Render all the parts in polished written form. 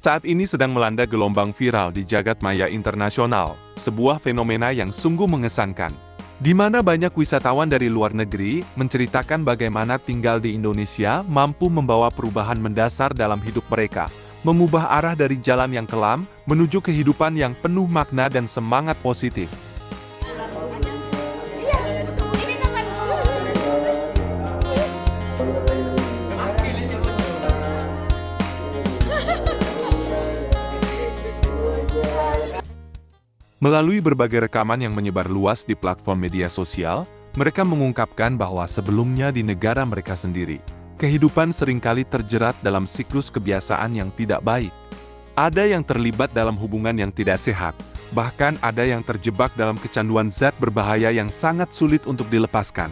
Saat ini sedang melanda gelombang viral di jagat maya internasional, sebuah fenomena yang sungguh mengesankan. Di mana banyak wisatawan dari luar negeri menceritakan bagaimana tinggal di Indonesia mampu membawa perubahan mendasar dalam hidup mereka, mengubah arah dari jalan yang kelam menuju kehidupan yang penuh makna dan semangat positif. Melalui berbagai rekaman yang menyebar luas di platform media sosial, mereka mengungkapkan bahwa sebelumnya di negara mereka sendiri, kehidupan seringkali terjerat dalam siklus kebiasaan yang tidak baik. Ada yang terlibat dalam hubungan yang tidak sehat, bahkan ada yang terjebak dalam kecanduan zat berbahaya yang sangat sulit untuk dilepaskan.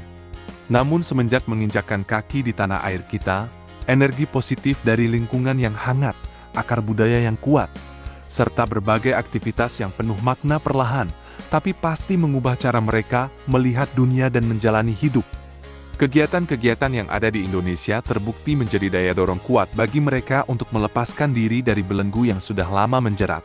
Namun semenjak menginjakkan kaki di tanah air kita, energi positif dari lingkungan yang hangat, akar budaya yang kuat, serta berbagai aktivitas yang penuh makna perlahan, tapi pasti mengubah cara mereka melihat dunia dan menjalani hidup. Kegiatan-kegiatan yang ada di Indonesia terbukti menjadi daya dorong kuat bagi mereka untuk melepaskan diri dari belenggu yang sudah lama menjerat.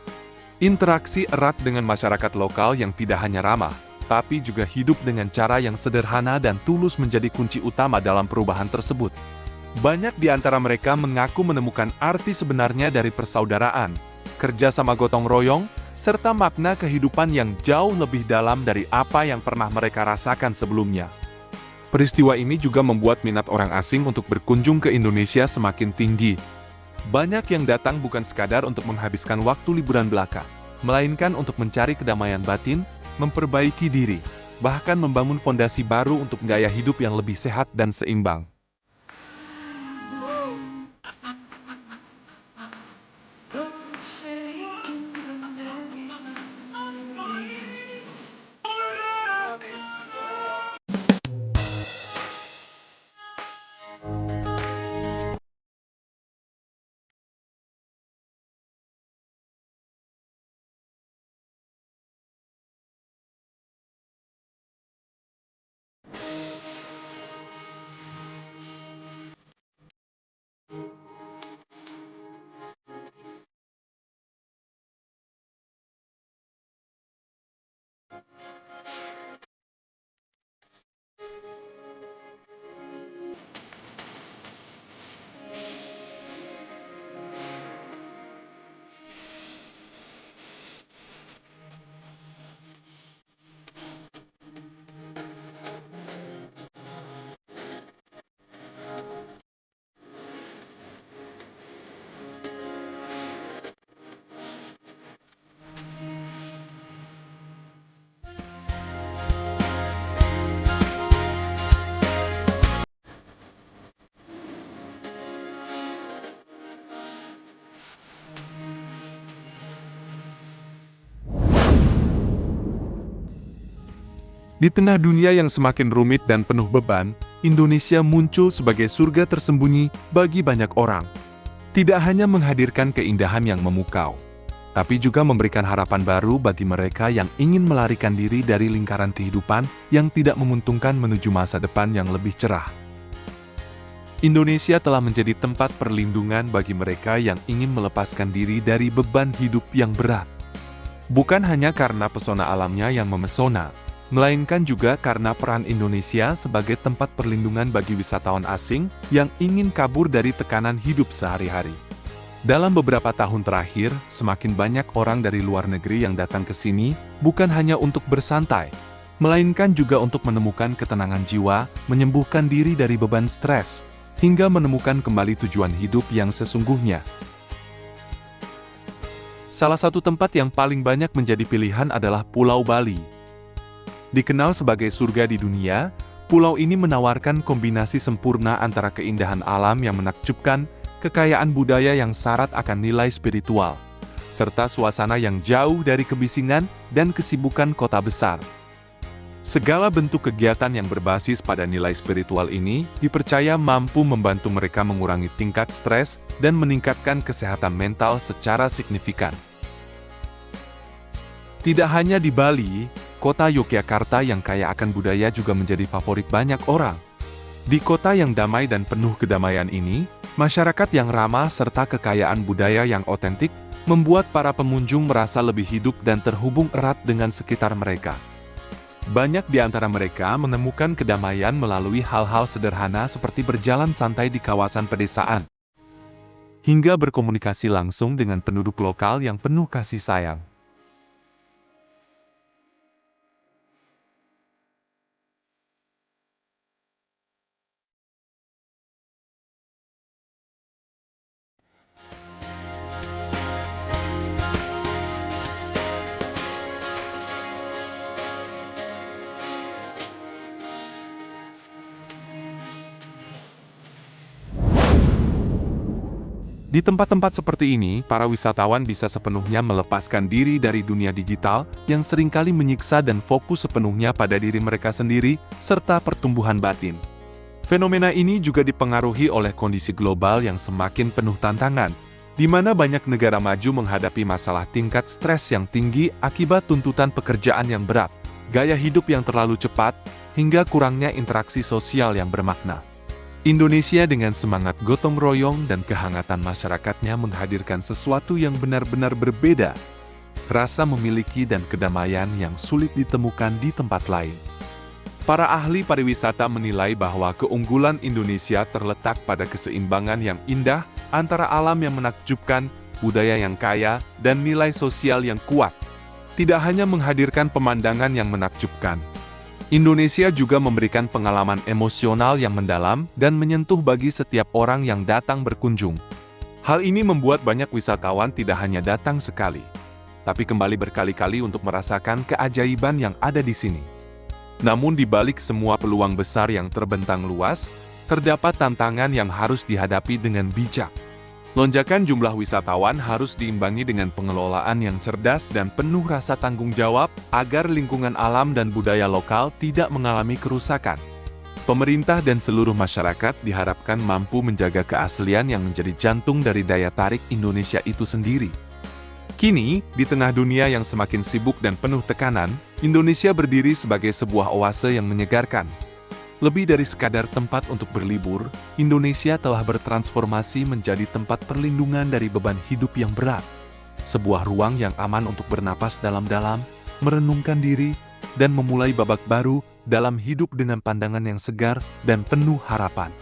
Interaksi erat dengan masyarakat lokal yang tidak hanya ramah, tapi juga hidup dengan cara yang sederhana dan tulus menjadi kunci utama dalam perubahan tersebut. Banyak di antara mereka mengaku menemukan arti sebenarnya dari persaudaraan, kerja sama gotong royong, serta makna kehidupan yang jauh lebih dalam dari apa yang pernah mereka rasakan sebelumnya. Peristiwa ini juga membuat minat orang asing untuk berkunjung ke Indonesia semakin tinggi. Banyak yang datang bukan sekadar untuk menghabiskan waktu liburan belaka, melainkan untuk mencari kedamaian batin, memperbaiki diri, bahkan membangun fondasi baru untuk gaya hidup yang lebih sehat dan seimbang. Di tengah dunia yang semakin rumit dan penuh beban, Indonesia muncul sebagai surga tersembunyi bagi banyak orang. Tidak hanya menghadirkan keindahan yang memukau, tapi juga memberikan harapan baru bagi mereka yang ingin melarikan diri dari lingkaran kehidupan yang tidak menguntungkan menuju masa depan yang lebih cerah. Indonesia telah menjadi tempat perlindungan bagi mereka yang ingin melepaskan diri dari beban hidup yang berat. Bukan hanya karena pesona alamnya yang memesona, melainkan juga karena peran Indonesia sebagai tempat perlindungan bagi wisatawan asing yang ingin kabur dari tekanan hidup sehari-hari. Dalam beberapa tahun terakhir, semakin banyak orang dari luar negeri yang datang ke sini bukan hanya untuk bersantai, melainkan juga untuk menemukan ketenangan jiwa, menyembuhkan diri dari beban stres, hingga menemukan kembali tujuan hidup yang sesungguhnya. Salah satu tempat yang paling banyak menjadi pilihan adalah Pulau Bali. Dikenal sebagai surga di dunia, pulau ini menawarkan kombinasi sempurna antara keindahan alam yang menakjubkan, kekayaan budaya yang syarat akan nilai spiritual, serta suasana yang jauh dari kebisingan dan kesibukan kota besar. Segala bentuk kegiatan yang berbasis pada nilai spiritual ini dipercaya mampu membantu mereka mengurangi tingkat stres dan meningkatkan kesehatan mental secara signifikan. Tidak hanya di Bali, kota Yogyakarta yang kaya akan budaya juga menjadi favorit banyak orang. Di kota yang damai dan penuh kedamaian ini, Masyarakat yang ramah serta kekayaan budaya yang otentik membuat para pengunjung merasa lebih hidup dan terhubung erat dengan sekitar mereka. Banyak di antara mereka menemukan kedamaian melalui hal-hal sederhana seperti berjalan santai di kawasan pedesaan, hingga berkomunikasi langsung dengan penduduk lokal yang penuh kasih sayang. Di tempat-tempat seperti ini, para wisatawan bisa sepenuhnya melepaskan diri dari dunia digital yang seringkali menyiksa dan fokus sepenuhnya pada diri mereka sendiri, serta pertumbuhan batin. Fenomena ini juga dipengaruhi oleh kondisi global yang semakin penuh tantangan, di mana banyak negara maju menghadapi masalah tingkat stres yang tinggi akibat tuntutan pekerjaan yang berat, gaya hidup yang terlalu cepat, hingga kurangnya interaksi sosial yang bermakna. Indonesia dengan semangat gotong royong dan kehangatan masyarakatnya menghadirkan sesuatu yang benar-benar berbeda. Rasa memiliki dan kedamaian yang sulit ditemukan di tempat lain. Para ahli pariwisata menilai bahwa keunggulan Indonesia terletak pada keseimbangan yang indah antara alam yang menakjubkan, budaya yang kaya, dan nilai sosial yang kuat. Tidak hanya menghadirkan pemandangan yang menakjubkan, Indonesia juga memberikan pengalaman emosional yang mendalam dan menyentuh bagi setiap orang yang datang berkunjung. Hal ini membuat banyak wisatawan tidak hanya datang sekali, tapi kembali berkali-kali untuk merasakan keajaiban yang ada di sini. Namun di balik semua peluang besar yang terbentang luas, terdapat tantangan yang harus dihadapi dengan bijak. Lonjakan jumlah wisatawan harus diimbangi dengan pengelolaan yang cerdas dan penuh rasa tanggung jawab agar lingkungan alam dan budaya lokal tidak mengalami kerusakan. Pemerintah dan seluruh masyarakat diharapkan mampu menjaga keaslian yang menjadi jantung dari daya tarik Indonesia itu sendiri. Kini, di tengah dunia yang semakin sibuk dan penuh tekanan, Indonesia berdiri sebagai sebuah oase yang menyegarkan. Lebih dari sekadar tempat untuk berlibur, Indonesia telah bertransformasi menjadi tempat perlindungan dari beban hidup yang berat. Sebuah ruang yang aman untuk bernapas dalam-dalam, merenungkan diri, dan memulai babak baru dalam hidup dengan pandangan yang segar dan penuh harapan.